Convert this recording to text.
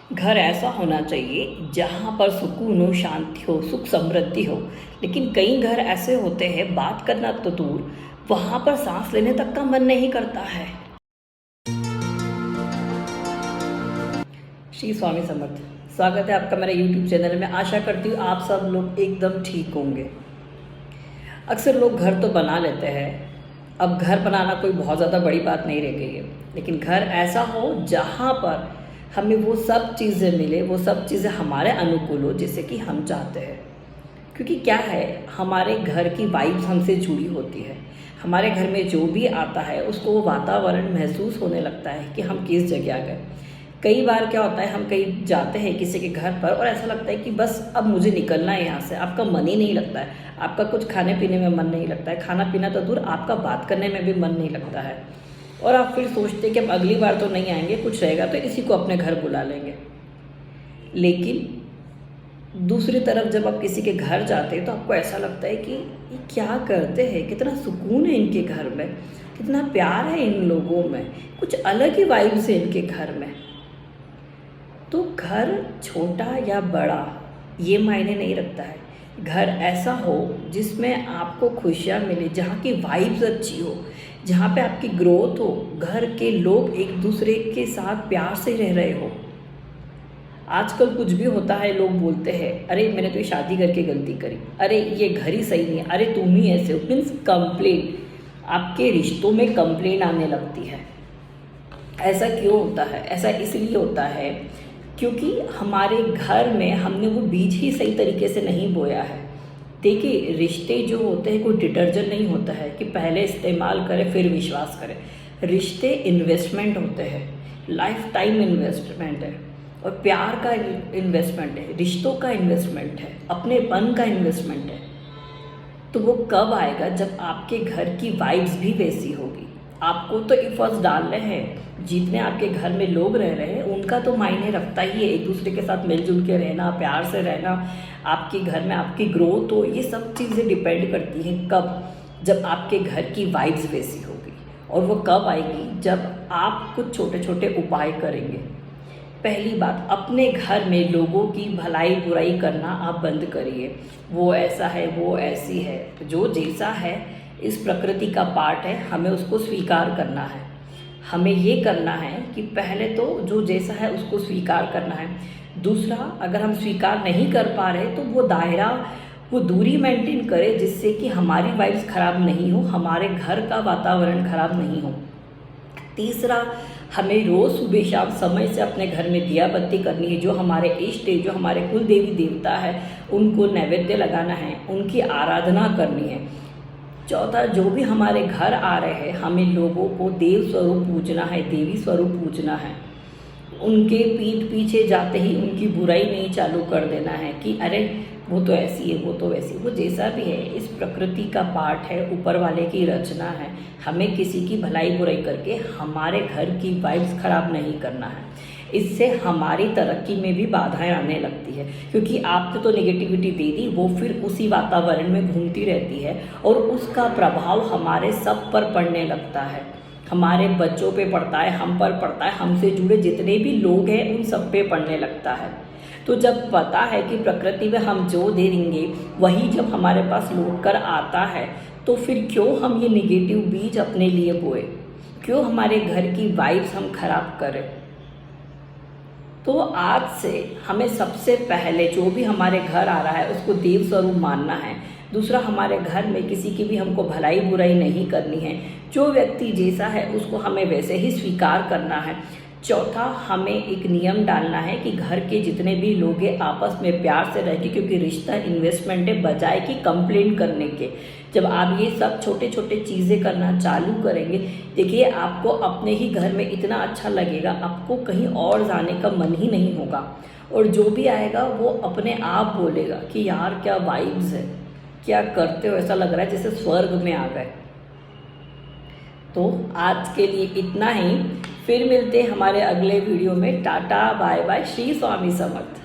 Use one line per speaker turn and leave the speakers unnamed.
घर ऐसा होना चाहिए जहाँ पर सुकून हो, शांति हो, सुख समृद्धि हो। लेकिन कई घर ऐसे होते हैं, बात करना तो दूर, वहाँ पर सांस लेने तक का मन नहीं करता है। श्री स्वामी समर्थ। स्वागत है आपका मेरे यूट्यूब चैनल में। आशा करती हूँ आप सब लोग एकदम ठीक होंगे। अक्सर लोग घर तो बना लेते हैं। अब घर बनाना कोई बहुत ज़्यादा बड़ी बात नहीं रह गई है, लेकिन घर ऐसा हो जहाँ पर हमें वो सब चीज़ें मिले, वो सब चीज़ें हमारे अनुकूल हो जैसे कि हम चाहते हैं। क्योंकि क्या है, हमारे घर की वाइब्स हमसे जुड़ी होती है। हमारे घर में जो भी आता है उसको वो वातावरण महसूस होने लगता है कि हम किस जगह आ गए। कई बार क्या होता है, हम कहीं जाते हैं किसी के घर पर और ऐसा लगता है कि बस अब मुझे निकलना है यहाँ से। आपका मन ही नहीं लगता है, आपका कुछ खाने पीने में मन नहीं लगता है, खाना पीना तो दूर, आपका बात करने में भी मन नहीं लगता है। और आप फिर सोचते हैं कि अब अगली बार तो नहीं आएंगे, कुछ रहेगा तो इसी को अपने घर बुला लेंगे। लेकिन दूसरी तरफ जब आप किसी के घर जाते हैं तो आपको ऐसा लगता है कि ये क्या करते हैं, कितना सुकून है इनके घर में, कितना प्यार है इन लोगों में, कुछ अलग ही वाइब्स है इनके घर में। तो घर छोटा या बड़ा ये मायने नहीं रखता है। घर ऐसा हो जिसमें आपको खुशियाँ मिले, जहाँ की वाइब्स अच्छी हो, जहाँ पे आपकी ग्रोथ हो, घर के लोग एक दूसरे के साथ प्यार से रह रहे हो। आजकल कुछ भी होता है, लोग बोलते हैं अरे मैंने तो ये शादी करके गलती करी, अरे ये घर ही सही नहीं है, अरे तुम ही ऐसे हो। मीन्स कंप्लेन, आपके रिश्तों में कंप्लेन आने लगती है। ऐसा क्यों होता है? ऐसा इसलिए होता है क्योंकि हमारे घर में हमने वो बीज ही सही तरीके से नहीं बोया है। देखिए, रिश्ते जो होते हैं कोई डिटर्जेंट नहीं होता है कि पहले इस्तेमाल करें फिर विश्वास करें। रिश्ते इन्वेस्टमेंट होते हैं, लाइफ टाइम इन्वेस्टमेंट है, और प्यार का इन्वेस्टमेंट है, रिश्तों का इन्वेस्टमेंट है, अपनेपन का इन्वेस्टमेंट है। तो वो कब आएगा? जब आपके घर की वाइब्स भी वैसी होगी। आपको तो एफर्ट्स डालने हैं, जितने आपके घर में लोग रह रहे हैं उनका तो मायने रखता ही है। एक दूसरे के साथ मिलजुल के रहना, प्यार से रहना, आपके घर में आपकी ग्रोथ हो, ये सब चीज़ें डिपेंड करती हैं कब? जब आपके घर की वाइब्स वैसी होगी। और वो कब आएगी? जब आप कुछ छोटे छोटे उपाय करेंगे। पहली बात, अपने घर में लोगों की भलाई बुराई करना आप बंद करिए। वो ऐसा है, वो ऐसी है, जो जैसा है इस प्रकृति का पार्ट है, हमें उसको स्वीकार करना है। हमें ये करना है कि पहले तो जो जैसा है उसको स्वीकार करना है। दूसरा, अगर हम स्वीकार नहीं कर पा रहे तो वो दायरा, वो दूरी मेंटेन करें जिससे कि हमारी वाइब्स खराब नहीं हो, हमारे घर का वातावरण खराब नहीं हो। तीसरा, हमें रोज़ सुबह शाम समय से अपने घर में दिया बत्ती करनी है। जो हमारे इष्ट है, जो हमारे कुल देवी देवता है, उनको नैवेद्य लगाना है, उनकी आराधना करनी है। चौथा, जो भी हमारे घर आ रहे हैं हमें लोगों को देव स्वरूप पूजना है, देवी स्वरूप पूजना है। उनके पीठ पीछे जाते ही उनकी बुराई नहीं चालू कर देना है कि अरे वो तो ऐसी है, वो तो वैसी। वो जैसा भी है इस प्रकृति का पार्ट है, ऊपर वाले की रचना है। हमें किसी की भलाई बुराई करके हमारे घर की वाइब्स खराब नहीं करना है। इससे हमारी तरक्की में भी बाधाएं आने लगती है, क्योंकि आपने तो नेगेटिविटी दे दी, वो फिर उसी वातावरण में घूमती रहती है और उसका प्रभाव हमारे सब पर पड़ने लगता है। हमारे बच्चों पे पड़ता है, हम पर पड़ता है, हमसे जुड़े जितने भी लोग हैं उन सब पे पड़ने लगता है। तो जब पता है कि प्रकृति में हम जो दे देंगे वही जब हमारे पास लौट कर आता है, तो फिर क्यों हम ये नेगेटिव बीज अपने लिए बोए? क्यों हमारे घर की वाइब्स हम खराब करें? तो आज से हमें सबसे पहले जो भी हमारे घर आ रहा है उसको देव स्वरूप मानना है। दूसरा, हमारे घर में किसी की भी हमको भलाई बुराई नहीं करनी है। जो व्यक्ति जैसा है उसको हमें वैसे ही स्वीकार करना है। चौथा, हमें एक नियम डालना है कि घर के जितने भी लोग हैं आपस में प्यार से रहेंगे, क्योंकि रिश्ता इन्वेस्टमेंट है, बजाय कि कंप्लेंट करने के। जब आप ये सब छोटे छोटे चीज़ें करना चालू करेंगे, देखिए आपको अपने ही घर में इतना अच्छा लगेगा, आपको कहीं और जाने का मन ही नहीं होगा। और जो भी आएगा वो अपने आप बोलेगा कि यार क्या वाइब्स है, क्या करते हो, ऐसा लग रहा है जैसे स्वर्ग में आ गए। तो आज के लिए इतना ही। फिर मिलते हैं हमारे अगले वीडियो में। Ta-ta bye bye. Shri Swami समर्थ।